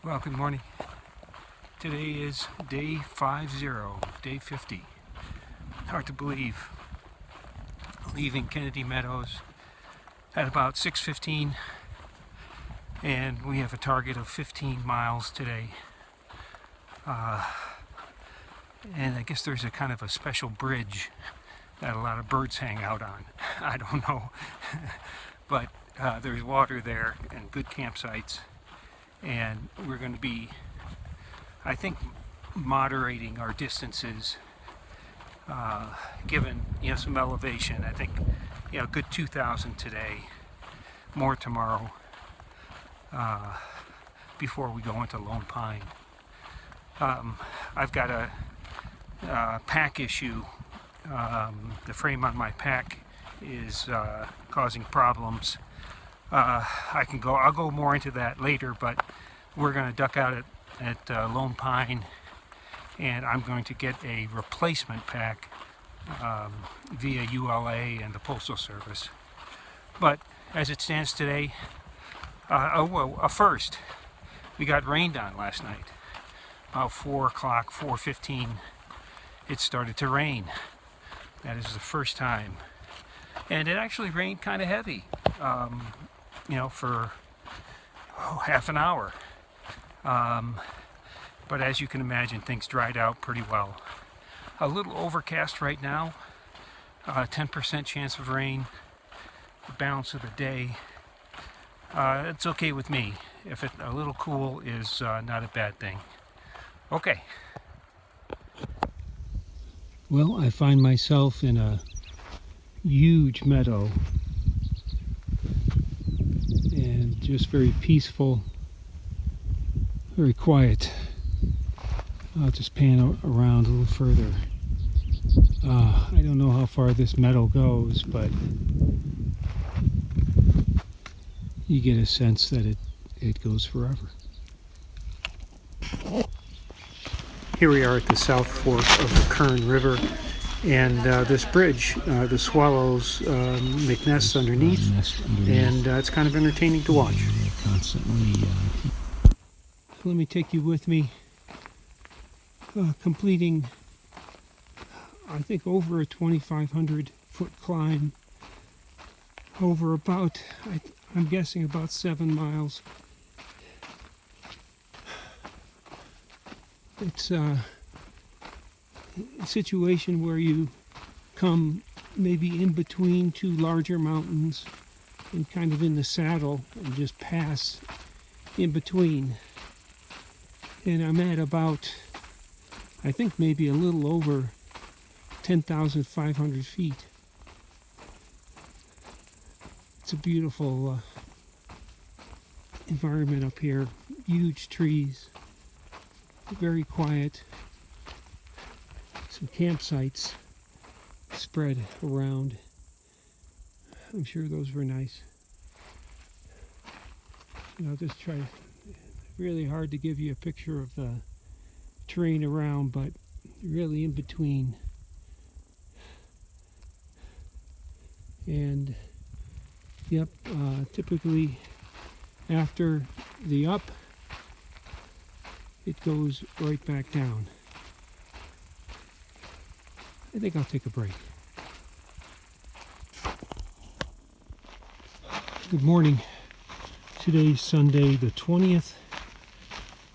Well, good morning. Today is day 50. Hard to believe. Leaving Kennedy Meadows at about 6:15, and we have a target of 15 miles today. And I guess there's a kind of a special bridge that a lot of birds hang out on. I don't know, but there's water there and good campsites. And we're going to be, I think, moderating our distances, given some elevation. I think good 2,000 today, more tomorrow, before we go into Lone Pine. I've got a pack issue. The frame on my pack is causing problems. I'll go more into that later, but we're going to duck out at Lone Pine, and I'm going to get a replacement pack via ULA and the Postal Service. But as it stands today, first, we got rained on last night. About 4 o'clock, 4:15, it started to rain. That is the first time. And it actually rained kind of heavy. For half an hour. But as you can imagine, things dried out pretty well. A little overcast right now, 10% chance of rain, the balance of the day. It's okay with me. If it's a little cool is not a bad thing. Okay. Well, I find myself in a huge meadow. And just very peaceful, very quiet. I'll just pan around a little further. I don't know how far this meadow goes, but you get a sense that it goes forever. Here we are at the South Fork of the Kern River. And this bridge, the swallows make nests underneath, and it's kind of entertaining to watch. Let me take you with me, completing, I think, over a 2,500 foot climb, over about, I'm guessing about 7 miles. It's a situation where you come maybe in between two larger mountains and kind of in the saddle and just pass in between. And I'm at about, I think maybe a little over 10,500 feet. It's a beautiful environment up here. Huge trees, very quiet. Some campsites spread around. I'm sure those were nice. And I'll just try, really hard to give you a picture of the terrain around, but really in between. And yep, typically after the up, it goes right back down. I think I'll take a break. Good morning. Today's Sunday the 20th.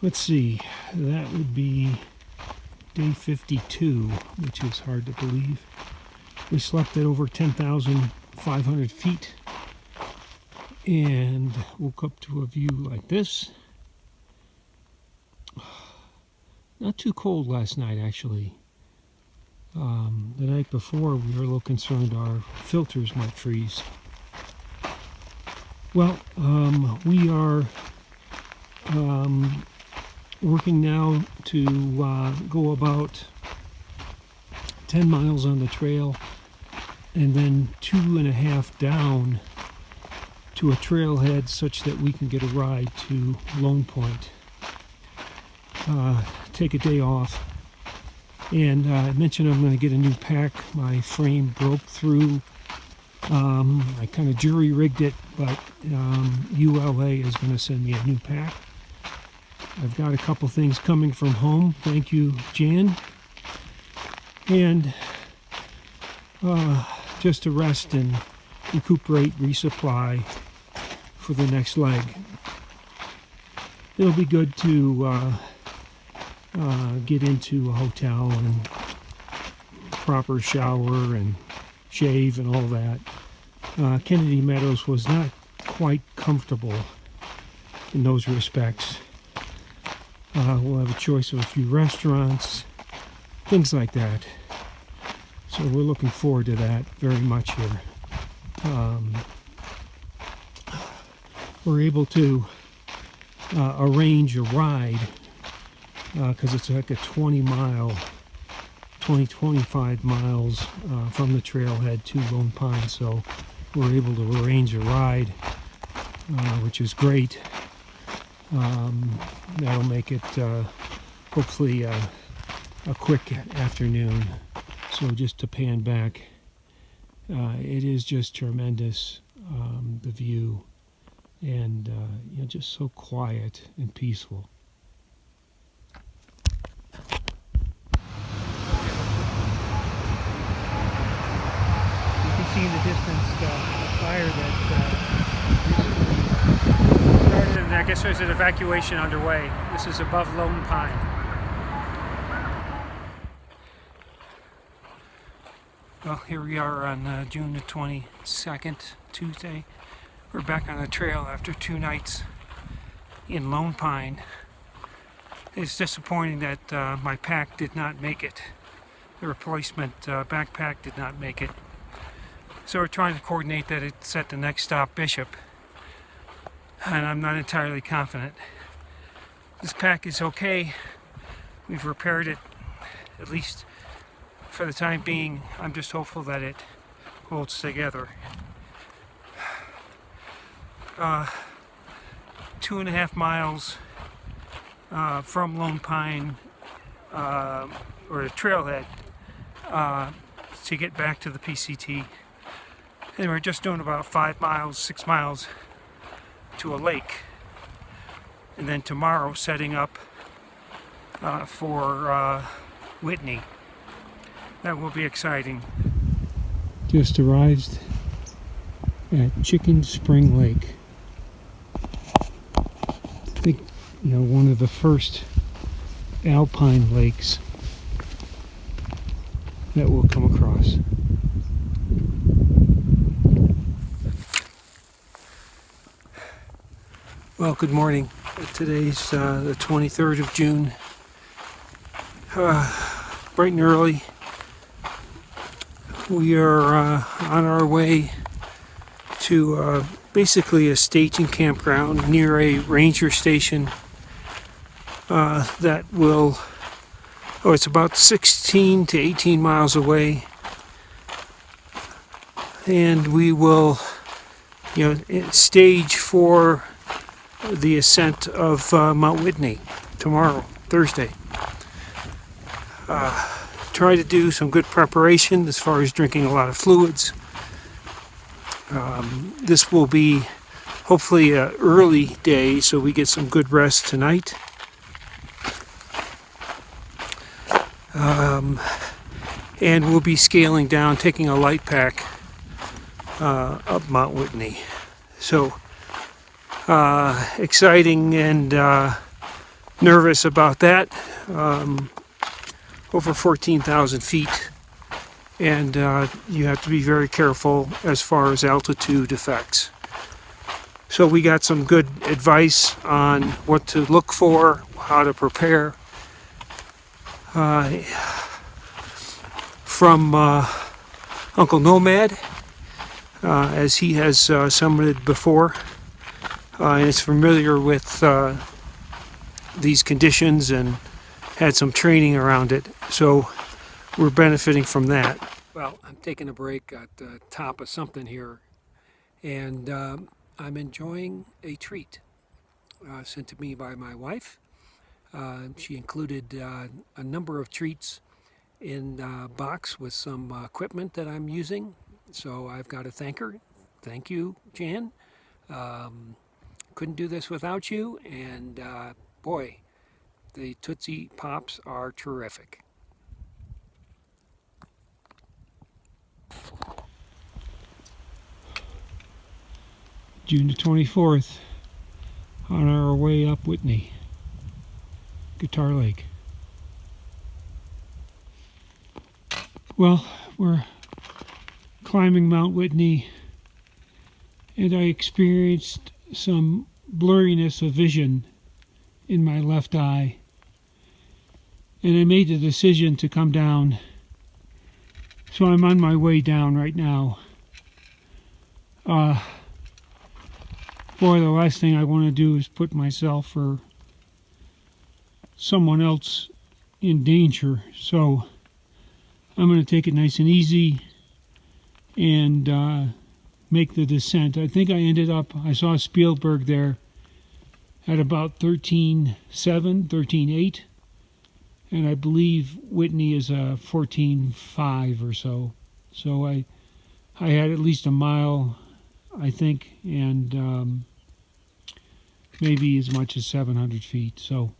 Let's see, that would be day 52, which is hard to believe. We slept at over 10,500 feet and woke up to a view like this. Not too cold last night, actually. The night before, we were a little concerned our filters might freeze. Well, we are working now to go about 10 miles on the trail and then 2.5 down to a trailhead such that we can get a ride to Lone Point. Take a day off. And I mentioned I'm going to get a new pack. My frame broke through. I kind of jury-rigged it, but ULA is going to send me a new pack. I've got a couple things coming from home. Thank you, Jan. And just to rest and recuperate, resupply for the next leg. It'll be good to get into a hotel and proper shower and shave and all that. Kennedy Meadows was not quite comfortable in those respects. We'll have a choice of a few restaurants, things like that. So we're looking forward to that very much here. We're able to arrange a ride because it's like a 25 miles from the trailhead to Lone Pine. So we're able to arrange a ride, which is great. That'll make it hopefully a quick afternoon. So just to pan back, it is just tremendous, the view, and just so quiet and peaceful. You can see in the distance a fire that started, and I guess there's an evacuation underway. This is above Lone Pine. Well, here we are on June the 22nd, Tuesday. We're back on the trail after 2 nights in Lone Pine. It's disappointing that my pack did not make it. The replacement backpack did not make it. So we're trying to coordinate that it's at the next stop, Bishop. And I'm not entirely confident. This pack is okay. We've repaired it, at least for the time being. I'm just hopeful that it holds together. 2.5 miles from Lone Pine, or the trailhead, to get back to the PCT. And we're just doing about 5 miles, 6 miles to a lake. And then tomorrow setting up for Whitney. That will be exciting. Just arrived at Chicken Spring Lake. I think, one of the first alpine lakes that we'll come across. Well, good morning. Today's the 23rd of June. Bright and early. We are on our way to basically a staging campground near a ranger station that will, it's about 16 to 18 miles away, and we will stage for the ascent of Mount Whitney tomorrow, Thursday. Try to do some good preparation as far as drinking a lot of fluids. This will be hopefully an early day, so we get some good rest tonight. And we'll be scaling down, taking a light pack up Mount Whitney. So exciting and nervous about that. Over 14,000 feet, and you have to be very careful as far as altitude effects. So we got some good advice on what to look for, how to prepare, from Uncle Nomad, as he has summited before, and is familiar with these conditions and had some training around it, so we're benefiting from that. Well, I'm taking a break at the top of something here, and I'm enjoying a treat sent to me by my wife. She included a number of treats in a box with some equipment that I'm using, so I've got to thank her. Thank you, Jan. Couldn't do this without you, and boy, The Tootsie Pops are terrific. June the 24th, on our way up Whitney, Guitar Lake. Well, we're climbing Mount Whitney, and I experienced some blurriness of vision in my left eye, and I made the decision to come down. So I'm on my way down right now. Boy, the last thing I want to do is put myself or someone else in danger. So I'm going to take it nice and easy and make the descent. I think I ended up, I saw Spielberg there at about 13.7, 13.8. And I believe Whitney is a 14.5 or so. So I had at least a mile, I think, and maybe as much as 700 feet. So,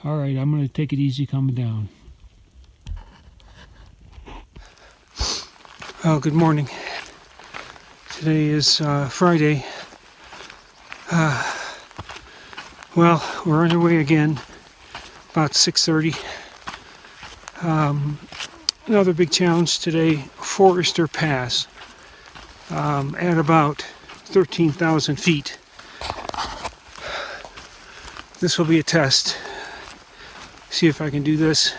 all right, I'm going to take it easy coming down. Well, good morning. Today is Friday. Well, we're underway again, about 6:30. Another big challenge today, Forester Pass, at about 13,000 feet. This will be a test. See if I can do this.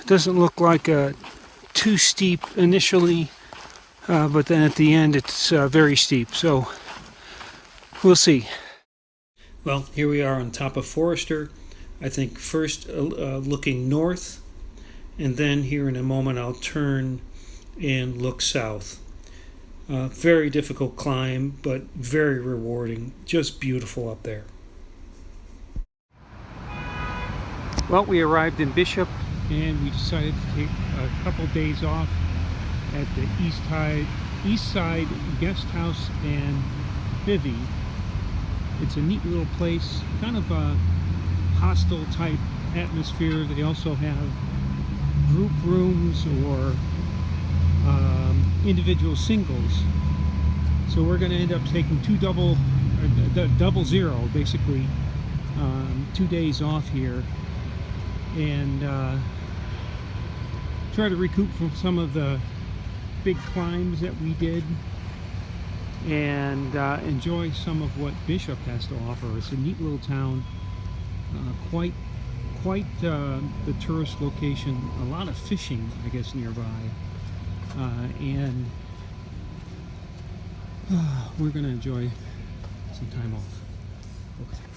Doesn't look like too steep initially, but then at the end it's very steep. So we'll see. Well, here we are on top of Forester. I think first looking north, and then here in a moment I'll turn and look south. Very difficult climb, but very rewarding. Just beautiful up there. Well, we arrived in Bishop, and we decided to take a couple days off at the East Side Guest House and Bivvy. It's a neat little place, kind of a hostel type atmosphere. They also have group rooms or individual singles. So we're going to end up taking double zero, basically, 2 days off here, and try to recoup from some of the big climbs that we did, and enjoy some of what Bishop has to offer. It's a neat little town, quite the tourist location. A lot of fishing, I guess, nearby, and we're going to enjoy some time off. Okay.